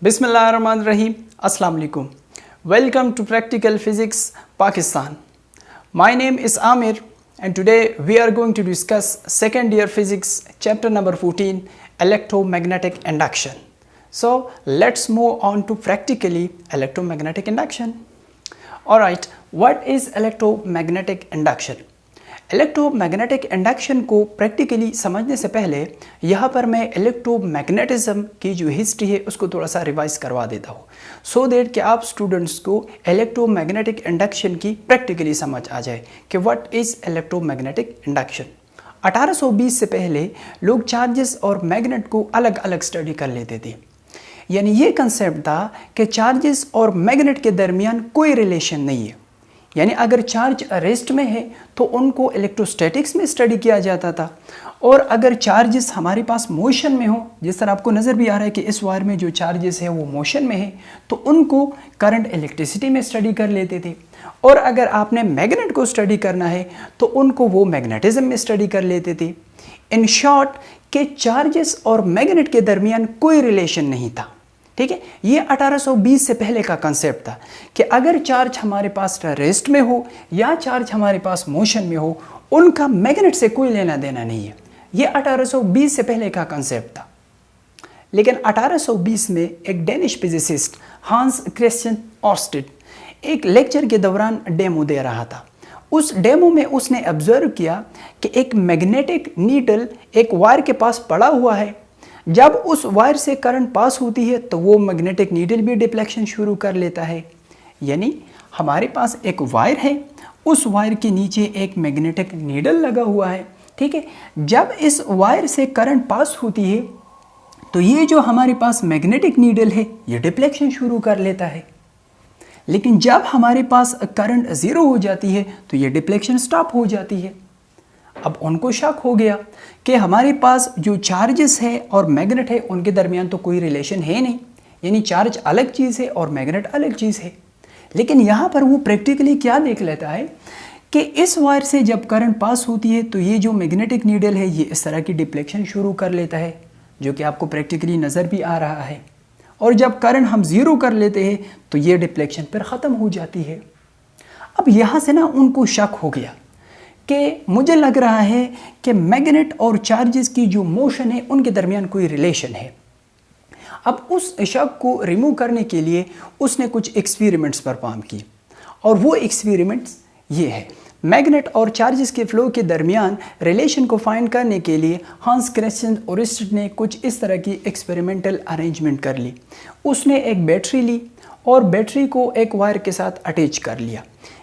Bismillahirrahmanirrahim. Assalamu alaikum. Welcome to Practical Physics Pakistan. My name is Amir and today we are going to discuss second year physics chapter number 14, electromagnetic induction. So let's move on to practically electromagnetic induction. Alright, what is electromagnetic induction? Electromagnetic induction को practically समझने से पहले यहाँ पर मैं electromagnetism की जो history है उसको थोड़ा सा रिवाइज करवा देता हूँ सो दैट कि आप स्टूडेंट्स को इलेक्ट्रोमैग्नेटिक इंडक्शन की प्रैक्टिकली समझ आ जाए कि व्हाट इज़ इलेक्ट्रोमैग्नेटिक इंडक्शन। 1820 से पहले लोग चार्जेस और मैग्नेट को अलग अलग स्टडी कर लेते थे, यानी ये कंसेप्ट था कि चार्जेस और मैग्नेट के दरमियान कोई रिलेशन नहीं है। यानी अगर चार्ज रेस्ट में है तो उनको इलेक्ट्रोस्टैटिक्स में स्टडी किया जाता था, और अगर चार्जेस हमारे पास मोशन में हो, जिस तरह आपको नज़र भी आ रहा है कि इस वायर में जो चार्जेस है वो मोशन में है, तो उनको करंट इलेक्ट्रिसिटी में स्टडी कर लेते थे। और अगर आपने मैग्नेट को स्टडी करना है तो उनको वो मैग्नेटिज्म में स्टडी कर लेते थे। इन शॉर्ट के चार्जेस और मैग्नेट के दरमियान कोई रिलेशन नहीं था। ठीक है, ये 1820 से पहले का कंसेप्ट था कि अगर चार्ज हमारे पास रेस्ट में हो या चार्ज हमारे पास मोशन में हो, उनका मैग्नेट से कोई लेना देना नहीं है। ये 1820 से पहले का कंसेप्ट था। लेकिन 1820 में एक Danish physicist Hans Christian Oersted एक लेक्चर के दौरान डेमो दे रहा था। उस डेमो में उसने ऑब्जर्व किया कि एक मैग्नेटिक नीडल एक वायर के पास पड़ा हुआ है। जब उस वायर से करंट पास होती है तो वो मैग्नेटिक नीडल भी डिफ्लेक्शन शुरू कर लेता है। यानी हमारे पास एक वायर है, उस वायर के नीचे एक मैग्नेटिक नीडल लगा हुआ है। ठीक है, जब इस वायर से करंट पास होती है तो ये जो हमारे पास मैग्नेटिक नीडल है ये डिफ्लेक्शन शुरू कर लेता है। लेकिन जब हमारे पास करंट ज़ीरो हो जाती है तो ये डिफ्लेक्शन स्टॉप हो जाती है। अब उनको शक हो गया कि हमारे पास जो चार्जेस है और मैग्नेट है उनके दरमियान तो कोई रिलेशन है नहीं, यानी चार्ज अलग चीज़ है और मैग्नेट अलग चीज़ है। लेकिन यहाँ पर वो प्रैक्टिकली क्या देख लेता है कि इस वायर से जब करंट पास होती है तो ये जो मैग्नेटिक नीडल है ये इस तरह की डिफ्लेक्शन शुरू कर लेता है, जो कि आपको प्रैक्टिकली नज़र भी आ रहा है। और जब करंट हम ज़ीरो कर लेते हैं तो ये डिफ्लेक्शन फिर ख़त्म हो जाती है। अब यहाँ से ना उनको शक हो गया कि मुझे लग रहा है कि मैग्नेट और चार्जेस की जो मोशन है उनके दरमियान कोई रिलेशन है। अब उस शक को रिमूव करने के लिए उसने कुछ एक्सपेरिमेंट्स परफॉर्म किए, और वो एक्सपेरिमेंट्स ये है। मैग्नेट और चार्जेस के फ्लो के दरमियान रिलेशन को फाइंड करने के लिए हांस क्रिश्चियन ऑर्स्टेड ने कुछ इस तरह की एक्सपेरिमेंटल अरेंजमेंट कर ली। उसने एक बैटरी ली और बैटरी को एक वायर के साथ अटैच कर लिया,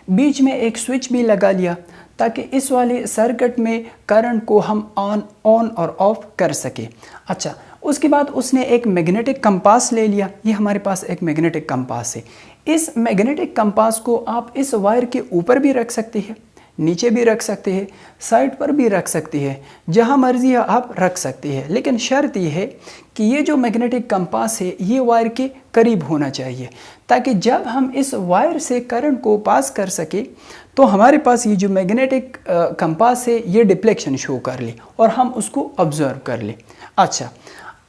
बीच में एक स्विच भी लगा लिया ताकि इस वाले सर्किट में करंट को हम ऑन और ऑफ कर सके। अच्छा, उसके बाद उसने एक मैग्नेटिक कंपास ले लिया। ये हमारे पास एक मैग्नेटिक कंपास है। इस मैग्नेटिक कंपास को आप इस वायर के ऊपर भी रख सकते हैं, नीचे भी रख सकते हैं, साइड पर भी रख सकते हैं, जहाँ मर्जी आप रख सकते हैं। लेकिन शर्त ये है कि ये जो मैग्नेटिक कंपास है ये वायर के करीब होना चाहिए, ताकि जब हम इस वायर से करंट को पास कर सके तो हमारे पास ये जो मैग्नेटिक कंपास है ये डिफ्लेक्शन शो कर ले और हम उसको ऑब्जर्व कर ले। अच्छा,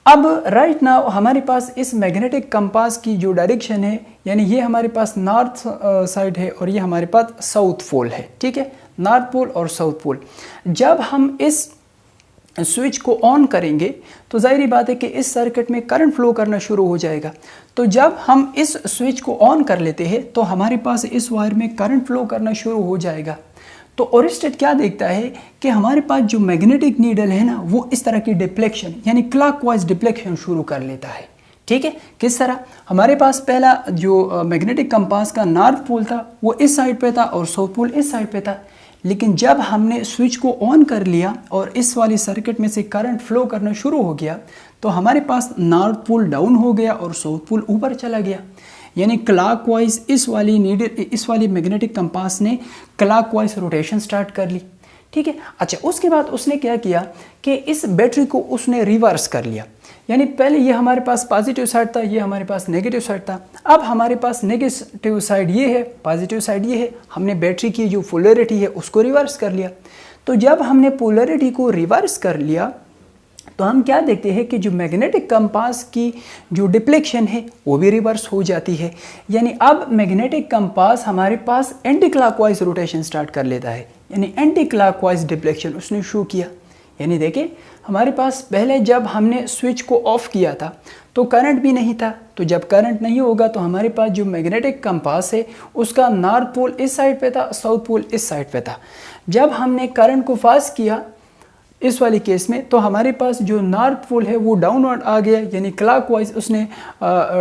अब राइट नाउ हमारे पास इस मैग्नेटिक कंपास की जो डायरेक्शन है, यानी ये हमारे पास नॉर्थ साइड है और ये हमारे पास साउथ पोल है। ठीक है, नॉर्थ पोल और साउथ पोल। जब हम इस स्विच को ऑन करेंगे तो जाहिर बात है कि इस सर्किट में करंट फ्लो करना शुरू हो जाएगा। तो जब हम इस स्विच को ऑन कर लेते हैं तो हमारे पास इस वायर में करंट फ्लो करना शुरू हो जाएगा। तो ऑर्स्टेड क्या देखता है कि हमारे पास जो मैग्नेटिक नीडल है ना वो इस तरह की डिफ्लेक्शन यानी क्लॉकवाइज डिफ्लेक्शन शुरू कर लेता है। ठीक है, किस तरह? हमारे पास पहला जो मैग्नेटिक कंपास का नॉर्थ पोल था वो इस साइड पे था और साउथ पोल इस साइड पे था। लेकिन जब हमने स्विच को ऑन कर लिया और इस वाली सर्किट में से करंट फ्लो करना शुरू हो गया तो हमारे पास नॉर्थ पोल डाउन हो गया और साउथ पोल ऊपर चला गया। यानी क्लॉकवाइज इस वाली मैग्नेटिक कंपास ने क्लॉकवाइज रोटेशन स्टार्ट कर ली। ठीक है, अच्छा, उसके बाद उसने क्या किया कि इस बैटरी को उसने रिवर्स कर लिया। यानी पहले ये हमारे पास पॉजिटिव साइड था, ये हमारे पास नेगेटिव साइड था। अब हमारे पास नेगेटिव साइड ये है, पॉजिटिव साइड ये है। हमने बैटरी की जो पोलैरिटी है उसको रिवर्स कर लिया। तो जब हमने पोलैरिटी को रिवर्स कर लिया तो हम क्या देखते हैं कि जो मैग्नेटिक कंपास की जो डिफ्लेक्शन है वो भी रिवर्स हो जाती है। यानी अब मैग्नेटिक कंपास हमारे पास एंटी क्लॉकवाइज रोटेशन स्टार्ट कर लेता है, यानी एंटी क्लॉकवाइज डिफ्लेक्शन उसने शो किया। यानी देखिए हमारे पास पहले जब हमने स्विच को ऑफ किया था तो करंट भी नहीं था, तो जब करंट नहीं होगा तो हमारे पास जो मैग्नेटिक कंपास है उसका नॉर्थ पोल इस साइड पे था, साउथ पोल इस साइड पे था। जब हमने करंट को पास किया इस वाली केस में तो हमारे पास जो नॉर्थ पोल है वो डाउनवर्ड आ गया, यानी क्लॉकवाइज उसने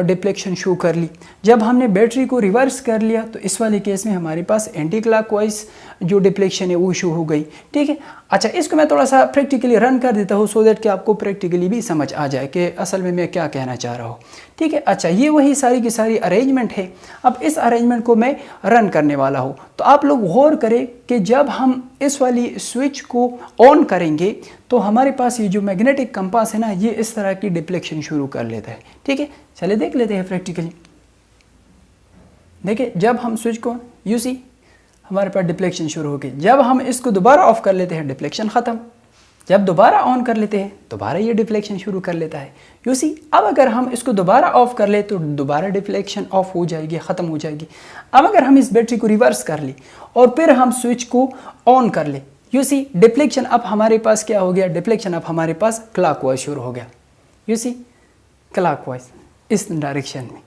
डिफ्लेक्शन शो कर ली। जब हमने बैटरी को रिवर्स कर लिया तो इस वाले केस में हमारे पास एंटी क्लॉकवाइज जो डिफ्लेक्शन है वो शो हो गई। ठीक है, अच्छा इसको मैं थोड़ा सा प्रैक्टिकली रन कर देता हूँ सो दैट कि आपको प्रैक्टिकली भी समझ आ जाए कि असल में मैं क्या कहना चाह रहा हूँ। ठीक है, अच्छा ये वही सारी की सारी अरेंजमेंट है। अब इस अरेंजमेंट को मैं रन करने वाला हूँ, तो आप लोग गौर करें कि जब हम इस वाली स्विच को ऑन करेंगे तो हमारे पास ये जो मैग्नेटिक कंपास है ना ये इस तरह की डिफ्लेक्शन शुरू कर लेता है। ठीक है, चलिए देख लेते हैं प्रैक्टिकली। देखिए जब हम स्विच को यूसी हमारे पास डिफ्लेक्शन शुरू हो गई। जब हम इसको दोबारा ऑफ कर लेते हैं डिफ्लेक्शन ख़त्म। जब दोबारा ऑन कर लेते हैं दोबारा ये डिफ्लेक्शन शुरू कर लेता है। यू सी अब अगर हम इसको दोबारा ऑफ कर ले तो दोबारा डिफ्लेक्शन ऑफ हो जाएगी, ख़त्म हो जाएगी। अब अगर हम इस बैटरी को रिवर्स कर ले और फिर हम स्विच को ऑन कर ले, यू सी डिफ्लेक्शन अब हमारे पास क्या हो गया, डिफ्लेक्शन अब हमारे पास क्लॉकवाइज शुरू हो गया। यू सी क्लॉकवाइज इस डायरेक्शन में।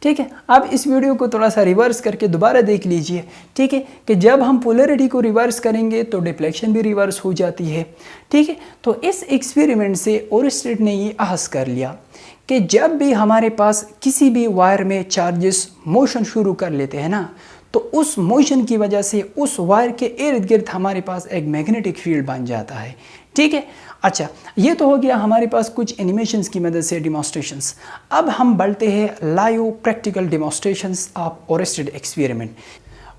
ठीक है, अब इस वीडियो को थोड़ा सा रिवर्स करके दोबारा देख लीजिए। ठीक है, कि जब हम पोलैरिटी को रिवर्स करेंगे तो डिफ्लेक्शन भी रिवर्स हो जाती है। ठीक है, तो इस एक्सपेरिमेंट से ओरस्टेड ने ये अहस कर लिया कि जब भी हमारे पास किसी भी वायर में चार्जेस मोशन शुरू कर लेते हैं ना तो उस मोशन की वजह से उस वायर के इर्द गिर्द हमारे पास एक मैग्नेटिक फील्ड बन जाता है। ठीक है, अच्छा ये तो हो गया हमारे पास कुछ एनिमेशंस की मदद से डिमॉन्स्ट्रेशंस। अब हम बढ़ते हैं live practical demonstrations of Oersted experiment.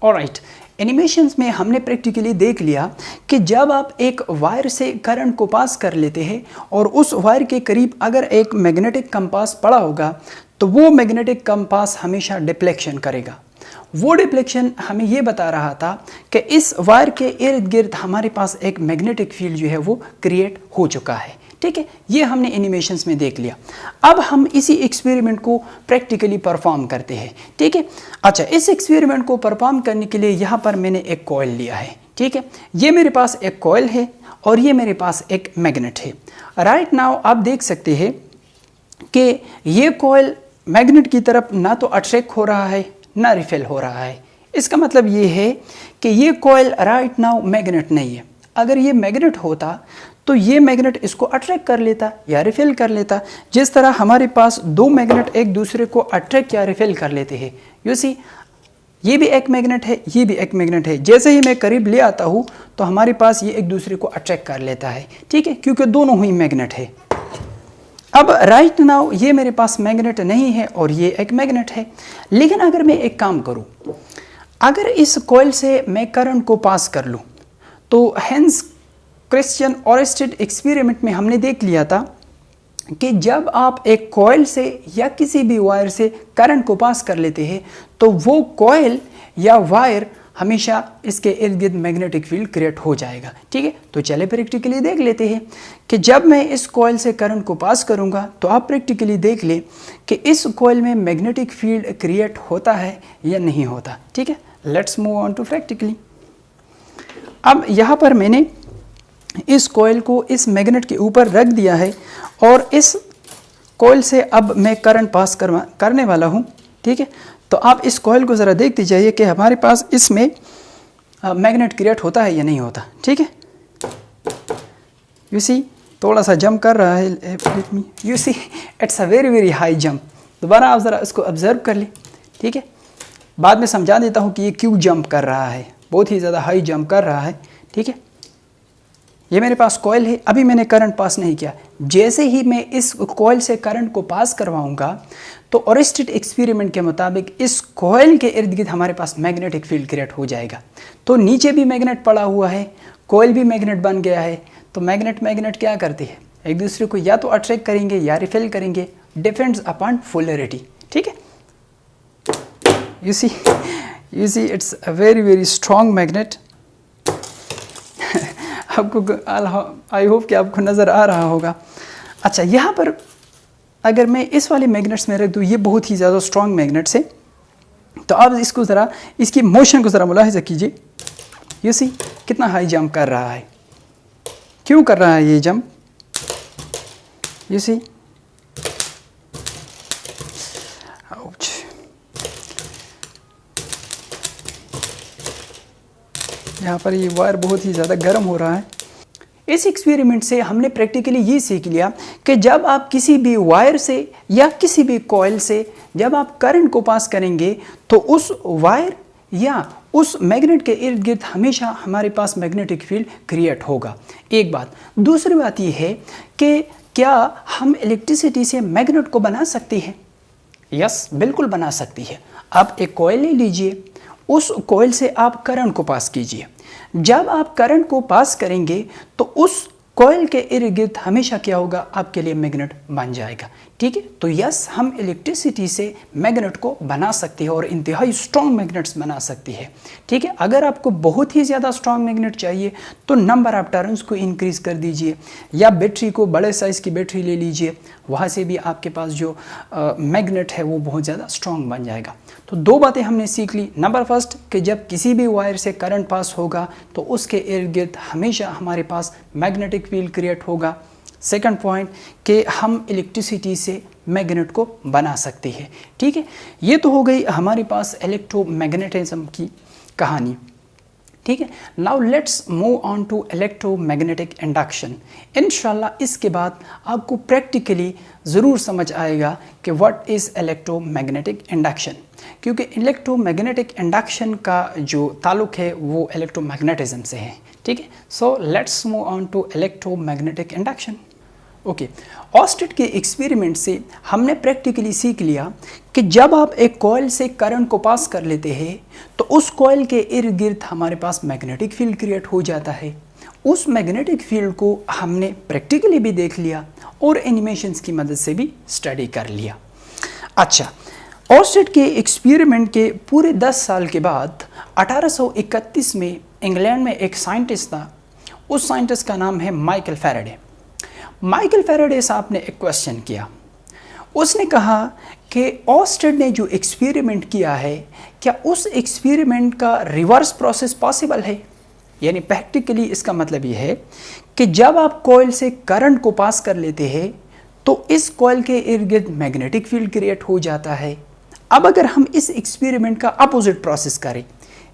Alright, animations में हमने प्रैक्टिकली देख लिया कि जब आप एक वायर से करंट को पास कर लेते हैं और उस वायर के करीब अगर एक मैग्नेटिक कंपास पड़ा होगा तो वो मैग्नेटिक कंपास हमेशा डिफ्लेक्शन करेगा। वो डिफ्लेक्शन हमें ये बता रहा था कि इस वायर के इर्द गिर्द हमारे पास एक मैग्नेटिक फील्ड जो है वो क्रिएट हो चुका है। ठीक है, ये हमने एनिमेशंस में देख लिया। अब हम इसी एक्सपेरिमेंट को प्रैक्टिकली परफॉर्म करते हैं। ठीक है, अच्छा इस एक्सपेरिमेंट को परफॉर्म करने के लिए यहाँ पर मैंने एक कॉइल लिया है। ठीक है, ये मेरे पास एक कॉइल है और ये मेरे पास एक मैग्नेट है। राइट नाउ आप देख सकते हैं कि ये कॉइल मैग्नेट की तरफ ना तो अट्रैक्ट हो रहा है ना रिफिल हो रहा है। इसका मतलब ये है कि ये कॉइल राइट नाउ मैग्नेट नहीं है। अगर ये मैग्नेट होता तो ये मैग्नेट इसको अट्रैक्ट कर लेता या रिफिल कर लेता, जिस तरह हमारे पास दो मैग्नेट एक दूसरे को अट्रैक्ट या रिफिल कर लेते हैं। यू सी ये भी एक मैग्नेट है, ये भी एक मैग्नेट है। जैसे ही मैं करीब ले आता हूँ तो हमारे पास ये एक दूसरे को अट्रैक्ट कर लेता है। ठीक है, क्योंकि दोनों ही मैग्नेट है। अब राइट नाउ ये मेरे पास मैग्नेट नहीं है और ये एक मैग्नेट है। लेकिन अगर मैं एक काम करूं, अगर इस कॉइल से मैं करंट को पास कर लूं तो हेंस क्रिश्चियन ओरस्टेड एक्सपेरिमेंट में हमने देख लिया था कि जब आप एक कॉइल से या किसी भी वायर से करंट को पास कर लेते हैं तो वो कॉइल या वायर हमेशा इसके इर्द गिर्द मैग्नेटिक फील्ड क्रिएट हो जाएगा। ठीक है, तो चले प्रैक्टिकली देख लेते हैं कि जब मैं इस कॉइल से करंट को पास करूंगा तो आप प्रैक्टिकली देख लें कि इस कॉइल में मैग्नेटिक फील्ड क्रिएट होता है या नहीं होता। ठीक है, let's move on to practically. अब यहाँ पर मैंने इस कॉइल को इस मैग्नेट के ऊपर रख दिया है और इस कॉइल से अब मैं करंट पास करने वाला हूँ। ठीक है, तो आप इस कॉइल को ज़रा देखते जाइए कि हमारे पास इसमें मैग्नेट क्रिएट होता है या नहीं होता। ठीक है, यू सी थोड़ा सा जंप कर रहा है, you see it's a very high jump. दोबारा आप ज़रा इसको ऑब्जर्व कर लें। ठीक है, बाद में समझा देता हूँ कि ये क्यों जंप कर रहा है, बहुत ही ज़्यादा हाई जंप कर रहा है। ठीक है, ये मेरे पास कॉइल है, अभी मैंने करंट पास नहीं किया। जैसे ही मैं इस कॉइल से करंट को पास करवाऊंगा तो ओरस्टेड एक्सपेरिमेंट के मुताबिक इस कॉइल के इर्द गिर्द हमारे पास मैग्नेटिक फील्ड क्रिएट हो जाएगा। तो नीचे भी मैग्नेट पड़ा हुआ है, कॉइल भी मैग्नेट बन गया है। तो मैग्नेट क्या करती है, एक दूसरे को या तो अट्रैक्ट करेंगे या रिफेल करेंगे, डिपेंड्स अपॉन पोलैरिटी। ठीक है, you see it's a very strong magnet. आपको आई होप कि आपको नज़र आ रहा होगा। अच्छा, यहाँ पर अगर मैं इस वाले मैग्नेट्स में रख दूँ, ये बहुत ही ज़्यादा स्ट्रॉन्ग मैग्नेट्स है, तो आप इसको ज़रा, इसकी मोशन को ज़रा मुलाहिजा कीजिए। यू सी कितना हाई जंप कर रहा है, क्यों कर रहा है ये जंप? यू सी, यहाँ पर ये वायर बहुत ही ज़्यादा गर्म हो रहा है। इस एक्सपेरिमेंट से हमने प्रैक्टिकली ये सीख लिया कि जब आप किसी भी वायर से या किसी भी कॉइल से जब आप करंट को पास करेंगे तो उस वायर या उस मैग्नेट के इर्द गिर्द हमेशा हमारे पास मैग्नेटिक फील्ड क्रिएट होगा। एक बात। दूसरी बात ये है कि क्या हम इलेक्ट्रिसिटी से मैग्नेट को बना सकते हैं? यस, बिल्कुल बना सकती है। आप एक कॉइल ले लीजिए, उस कॉइल से आप करंट को पास कीजिए। जब आप करंट को पास करेंगे तो उस कॉइल के इर्द गिर्द हमेशा क्या होगा? आपके लिए मैग्नेट बन जाएगा। ठीक है, तो यस, हम इलेक्ट्रिसिटी से मैग्नेट को बना सकते हैं और इंतहाई स्ट्रॉन्ग मैग्नेट्स बना सकती है। ठीक है, अगर आपको बहुत ही ज़्यादा स्ट्रॉन्ग मैग्नेट चाहिए तो नंबर ऑफ टर्न्स को इंक्रीज कर दीजिए, या बैटरी को बड़े साइज़ की बैटरी ले लीजिए, वहाँ से भी आपके पास जो मैग्नेट है वो बहुत ज़्यादा स्ट्रॉन्ग बन जाएगा। तो दो बातें हमने सीख ली। नंबर फर्स्ट कि जब किसी भी वायर से करंट पास होगा तो उसके इर्द गिर्द हमेशा हमारे पास मैग्नेटिक फील्ड क्रिएट होगा। सेकंड पॉइंट कि हम इलेक्ट्रिसिटी से मैग्नेट को बना सकते हैं। ठीक है, ये तो हो गई हमारे पास इलेक्ट्रोमैग्नेटिज्म की कहानी। ठीक है, now let's move on to electromagnetic induction. इंशाल्लाह इसके बाद आपको प्रैक्टिकली ज़रूर समझ आएगा कि व्हाट इज़ इलेक्ट्रोमैग्नेटिक इंडक्शन, क्योंकि इलेक्ट्रोमैग्नेटिक इंडक्शन का जो ताल्लुक़ है वो इलेक्ट्रोमैग्नेटिज्म से है। ठीक है, so let's move on to electromagnetic induction. Okay, Oersted के एक्सपेरिमेंट से हमने प्रैक्टिकली सीख लिया कि जब आप एक कॉइल से करंट को पास कर लेते हैं तो उस कॉइल के इर्द गिर्द हमारे पास मैग्नेटिक फील्ड क्रिएट हो जाता है। उस मैग्नेटिक फील्ड को हमने प्रैक्टिकली भी देख लिया और एनिमेशंस की मदद से भी स्टडी कर लिया। अच्छा, ऑस्टेड के एक्सपेरिमेंट के पूरे 10 साल के बाद 1831 में इंग्लैंड में एक साइंटिस्ट था। उस साइंटिस्ट का नाम है माइकल फैराडे। माइकल फैराडे साहब ने एक क्वेश्चन किया। उसने कहा कि ऑस्टेड ने जो एक्सपेरिमेंट किया है, क्या उस एक्सपेरिमेंट का रिवर्स प्रोसेस पॉसिबल है? यानी प्रैक्टिकली इसका मतलब ये है कि जब आप कॉइल से करंट को पास कर लेते हैं तो इस कॉइल के इर्द गिर्द मैग्नेटिक फील्ड क्रिएट हो जाता है। अब अगर हम इस एक्सपेरिमेंट का अपोजिट प्रोसेस करें,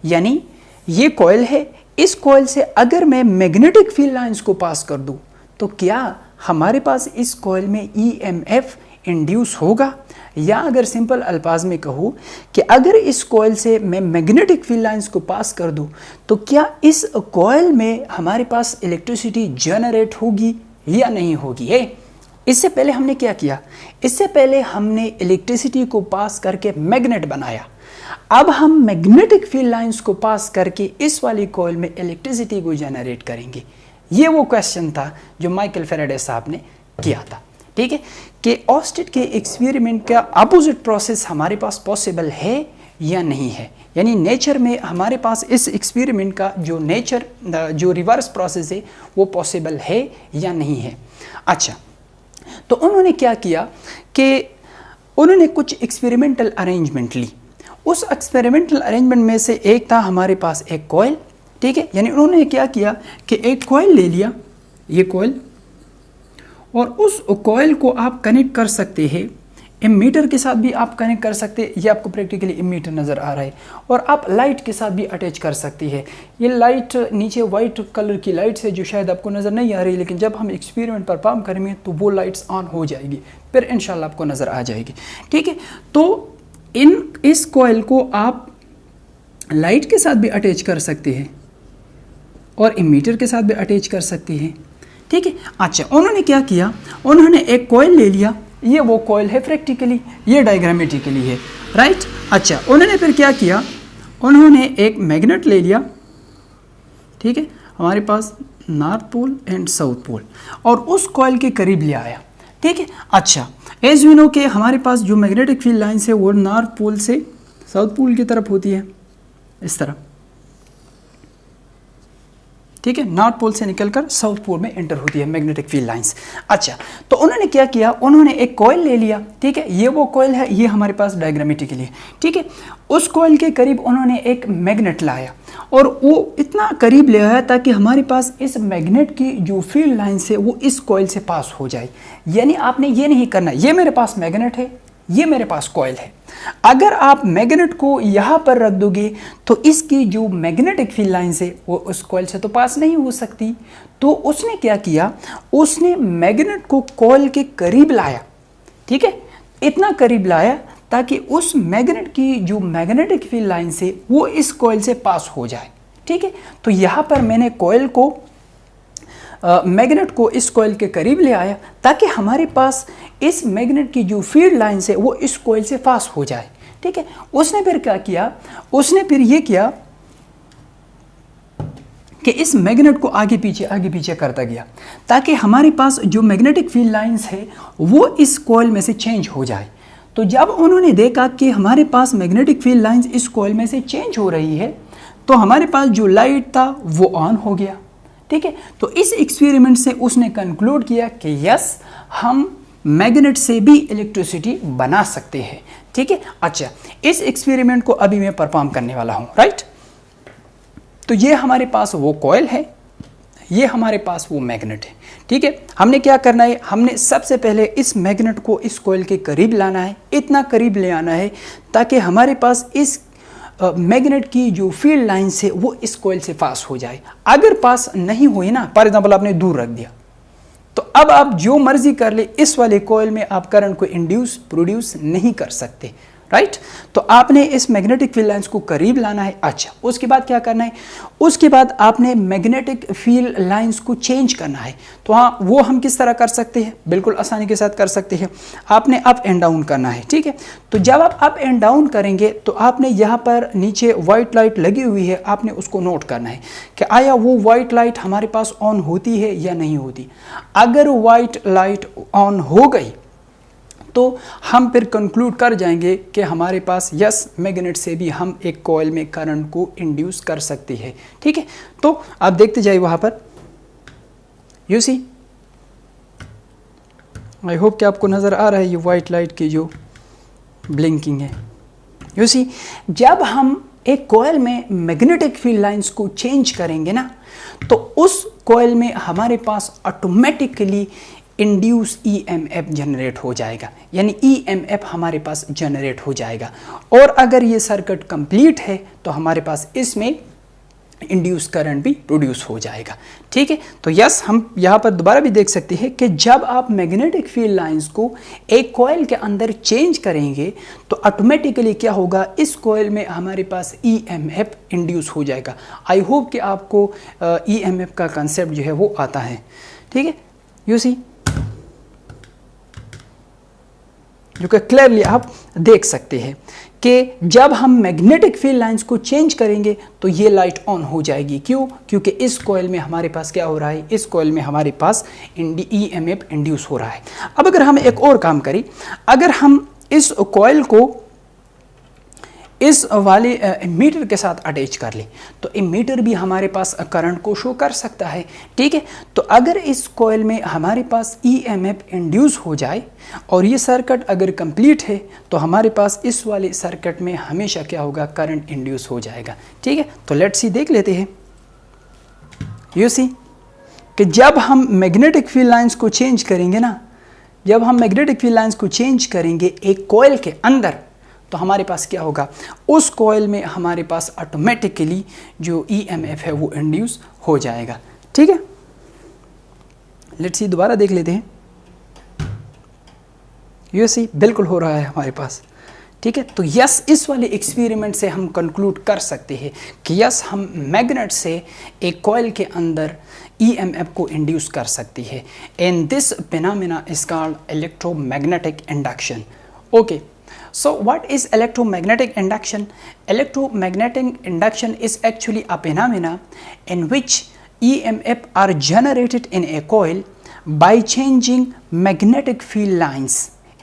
यानी ये कॉइल है, इस कॉइल से अगर मैं मैग्नेटिक फील्ड लाइंस को पास कर दूं तो क्या हमारे पास इस कॉइल में ईएमएफ इंड्यूस होगा? या अगर सिंपल अल्फाज में कहूँ कि अगर इस कॉइल से मैं मैग्नेटिक फील्ड लाइंस को पास कर दूं तो क्या इस कॉइल में हमारे पास इलेक्ट्रिसिटी जनरेट होगी या नहीं होगी? इससे पहले हमने क्या किया? इससे पहले हमने इलेक्ट्रिसिटी को पास करके मैग्नेट बनाया। अब हम मैग्नेटिक फील्ड लाइंस को पास करके इस वाली कॉइल में इलेक्ट्रिसिटी को जनरेट करेंगे। ये वो क्वेश्चन था जो माइकल फैराडे साहब ने किया था। ठीक है, कि ऑस्टेड के एक्सपेरिमेंट का अपोजिट प्रोसेस हमारे पास पॉसिबल है या नहीं है, यानी नेचर में हमारे पास इस एक्सपेरिमेंट का जो रिवर्स प्रोसेस है वो पॉसिबल है या नहीं है। अच्छा, तो उन्होंने क्या किया कि उन्होंने कुछ एक्सपेरिमेंटल अरेंजमेंट ली। उस एक्सपेरिमेंटल अरेंजमेंट में से एक था हमारे पास एक कॉइल। ठीक है, यानी उन्होंने क्या किया कि एक कॉइल ले लिया, ये कॉइल, और उस कॉइल को आप कनेक्ट कर सकते हैं एमीटर के साथ भी आप कनेक्ट कर सकते हैं। ये आपको प्रैक्टिकली एमीटर नज़र आ रहा है, और आप लाइट के साथ भी अटैच कर सकती है। ये लाइट नीचे वाइट कलर की लाइट्स है जो शायद आपको नज़र नहीं आ रही, लेकिन जब हम एक्सपेरिमेंट परफॉर्म करेंगे तो वो लाइट्स ऑन हो जाएगी, फिर इंशाल्लाह आपको नज़र आ जाएगी। ठीक है, तो इस कॉइल को आप लाइट के साथ भी अटैच कर सकते हैं और एमीटर के साथ भी अटैच कर सकते हैं। ठीक है, अच्छा, उन्होंने क्या किया? उन्होंने एक कॉइल ले लिया, ये वो कॉइल है प्रैक्टिकली, ये डायग्रामेटिकली है, राइट। अच्छा, उन्होंने फिर क्या किया? उन्होंने एक मैग्नेट ले लिया, ठीक है, हमारे पास north pole and south pole, और उस कॉइल के करीब ले आया। ठीक है, अच्छा, एज वी नो के हमारे पास जो मैग्नेटिक फील्ड लाइन्स है वो नॉर्थ पोल से साउथ पोल की तरफ होती है, इस तरह। ठीक है, नॉर्थ पोल से निकलकर साउथ पोल में एंटर होती है मैग्नेटिक फील्ड लाइंस। अच्छा, तो उन्होंने क्या किया, उन्होंने एक कॉइल ले लिया, ठीक है, ये वो कॉइल है, ये हमारे पास डायग्रामेटिकली, ठीक है। उस कॉइल के करीब उन्होंने एक मैग्नेट लाया और वो इतना करीब ले आया ताकि हमारे पास इस मैग्नेट की जो फील्ड लाइंस है वो इस कॉइल से पास हो जाए। यानी आपने ये नहीं करना, ये मेरे पास मैग्नेट है, ये मेरे पास कॉइल है, अगर आप मैग्नेट को यहाँ पर रख दोगे तो इसकी जो मैग्नेटिक फील्ड लाइंस है वो उस कॉइल से तो पास नहीं हो सकती। तो उसने क्या किया, उसने मैग्नेट को कॉइल के करीब लाया, ठीक है, इतना करीब लाया ताकि उस मैग्नेट की जो मैग्नेटिक फील्ड लाइंस है वो इस कॉइल से पास हो जाए, ठीक है। तो यहाँ पर मैंने कॉइल को मैग्नेट को इस कॉइल के करीब ले आया ताकि हमारे पास इस मैग्नेट की जो फील्ड लाइंस है वो इस कॉइल से पास हो जाए, ठीक है। उसने फिर क्या किया, उसने फिर ये किया कि इस मैग्नेट को आगे पीछे करता गया ताकि हमारे पास जो मैग्नेटिक फील्ड लाइंस है वो इस कॉइल में से चेंज हो जाए। तो जब उन्होंने देखा कि हमारे पास मैग्नेटिक फील्ड लाइंस इस कॉइल में से चेंज हो रही है तो हमारे पास जो लाइट था वो ऑन हो गया, ठीक है। तो इस एक्सपेरिमेंट से उसने कंक्लूड किया कि यस, हम मैग्नेट से भी इलेक्ट्रिसिटी बना सकते हैं, ठीक है। अच्छा, इस एक्सपेरिमेंट को अभी मैं परफॉर्म करने वाला हूं, राइट। तो ये हमारे पास वो कॉइल है, ये हमारे पास वो मैग्नेट है, ठीक है। हमने क्या करना है, हमने सबसे पहले इस मैग्नेट को इस कॉइल के करीब लाना है, इतना करीब ले आना है ताकि हमारे पास इस मैग्नेट की जो फील्ड लाइंस है वो इस कॉइल से पास हो जाए। अगर पास नहीं हुई ना, फॉर एग्जांपल आपने दूर रख दिया, तो अब आप जो मर्जी कर ले, इस वाले कॉइल में आप करंट को प्रोड्यूस नहीं कर सकते, राइट। तो आपने इस मैग्नेटिक फील्ड लाइंस को करीब लाना है। अच्छा, उसके बाद क्या करना है, उसके बाद आपने मैग्नेटिक फील्ड लाइंस को चेंज करना है। तो हाँ, वो हम किस तरह कर सकते हैं, बिल्कुल आसानी के साथ कर सकते हैं। आपने अप एंड डाउन करना है, ठीक है। तो जब आप अप एंड डाउन करेंगे तो आपने यहाँ पर नीचे वाइट लाइट लगी हुई है, आपने उसको नोट करना है कि आया वो वाइट लाइट हमारे पास ऑन होती है या नहीं होती। अगर वाइट लाइट ऑन हो गई तो हम फिर कंक्लूड कर जाएंगे कि हमारे पास यस, मैग्नेट से भी हम एक कॉइल में करंट को इंड्यूस कर सकते हैं, ठीक है। तो आप देखते जाइए वहां पर, यू सी, आई होप कि आपको नजर आ रहा है ये वाइट लाइट की जो ब्लिंकिंग है। यू सी, जब हम एक कॉइल में मैग्नेटिक फील्ड लाइंस को चेंज करेंगे ना, तो उस कॉइल में हमारे पास ऑटोमेटिकली इंड्यूस ईएमएफ जनरेट हो जाएगा, यानी ईएमएफ हमारे पास जनरेट हो जाएगा। और अगर ये सर्किट कंप्लीट है तो हमारे पास इसमें इंड्यूस करंट भी प्रोड्यूस हो जाएगा, ठीक है। तो यस, हम यहाँ पर दोबारा भी देख सकते हैं कि जब आप मैग्नेटिक फील्ड लाइंस को एक कॉइल के अंदर चेंज करेंगे तो ऑटोमेटिकली क्या होगा, इस कॉइल में हमारे पास ईएमएफ इंड्यूस हो जाएगा। आई होप कि आपको ईएमएफ का कंसेप्ट जो है वो आता है, ठीक है। यू सी, जो कि क्लियरली आप देख सकते हैं कि जब हम मैग्नेटिक फील्ड लाइंस को चेंज करेंगे तो ये लाइट ऑन हो जाएगी। क्यों? क्योंकि इस कॉइल में हमारे पास क्या हो रहा है, इस कॉइल में हमारे पास ईएमएफ इंड्यूस हो रहा है। अब अगर हम एक और काम करें, अगर हम इस कॉइल को इस वाले एमीटर के साथ अटैच कर ले तो एमीटर भी हमारे पास करंट को शो कर सकता है, ठीक है। तो अगर इस कॉइल में हमारे पास ईएमएफ इंड्यूस हो जाए और ये सर्किट अगर कंप्लीट है तो हमारे पास इस वाले सर्किट में हमेशा क्या होगा, करंट इंड्यूस हो जाएगा, ठीक है। तो लेट्स सी, देख लेते हैं। यू सी कि जब हम मैग्नेटिक फील्ड लाइंस को चेंज करेंगे ना, जब हम मैग्नेटिक फील्ड लाइंस को चेंज करेंगे एक कॉइल के अंदर, तो हमारे पास क्या होगा, उस कॉइल में हमारे पास ऑटोमेटिकली जो ईएमएफ है वो इंड्यूस हो जाएगा, ठीक है। लेट्स सी, दोबारा देख लेते हैं। यू सी, बिल्कुल हो रहा है हमारे पास, ठीक है। तो यस, इस वाले एक्सपेरिमेंट से हम कंक्लूड कर सकते हैं कि यस, हम मैग्नेट से एक कॉइल के अंदर ईएमएफ को इंड्यूस कर सकती है। And this phenomena is called electromagnetic induction. Okay, so what is electromagnetic induction? Electromagnetic induction is actually a phenomena in which EMF are generated in a coil by changing magnetic field lines,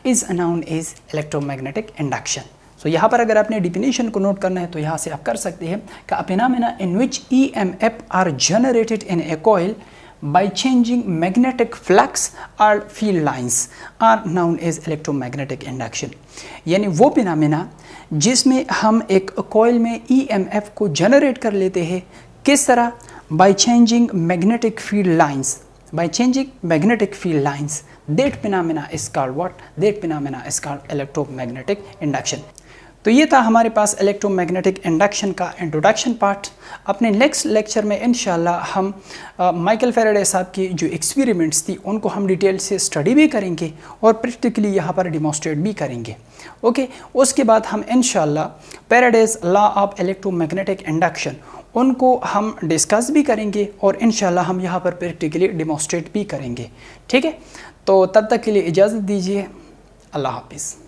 is known as electromagnetic induction. तो यहाँ पर अगर आपने definition को note करना है तो यहाँ से आप कर सकते हैं कि a phenomena in which EMF are generated in a coil by changing magnetic flux or field lines are known as electromagnetic induction। यानी वो फिनोमेना जिसमें हम एक कॉइल में EMF को जनरेट कर लेते हैं, किस तरह? by changing magnetic field lines, by changing magnetic field lines, that phenomena is called what? That phenomena is called electromagnetic induction। तो ये था हमारे पास इलेक्ट्रोमैग्नेटिक इंडक्शन का इंट्रोडक्शन पार्ट। अपने नेक्स्ट लेक्चर में इंशाल्लाह हम माइकल फैराडे साहब की जो एक्सपेरिमेंट्स थी उनको हम डिटेल से स्टडी भी करेंगे और प्रैक्टिकली यहाँ पर डिमॉन्स्ट्रेट भी करेंगे। ओके, उसके बाद हम इंशाल्लाह Faraday's law of electromagnetic induction उनको हम डिस्कस भी करेंगे और इंशाल्लाह हम यहाँ पर प्रैक्टिकली डिमॉन्स्ट्रेट भी करेंगे। ठीक है, तो तब तक के लिए इजाज़त दीजिए। अल्लाह हाफिज़।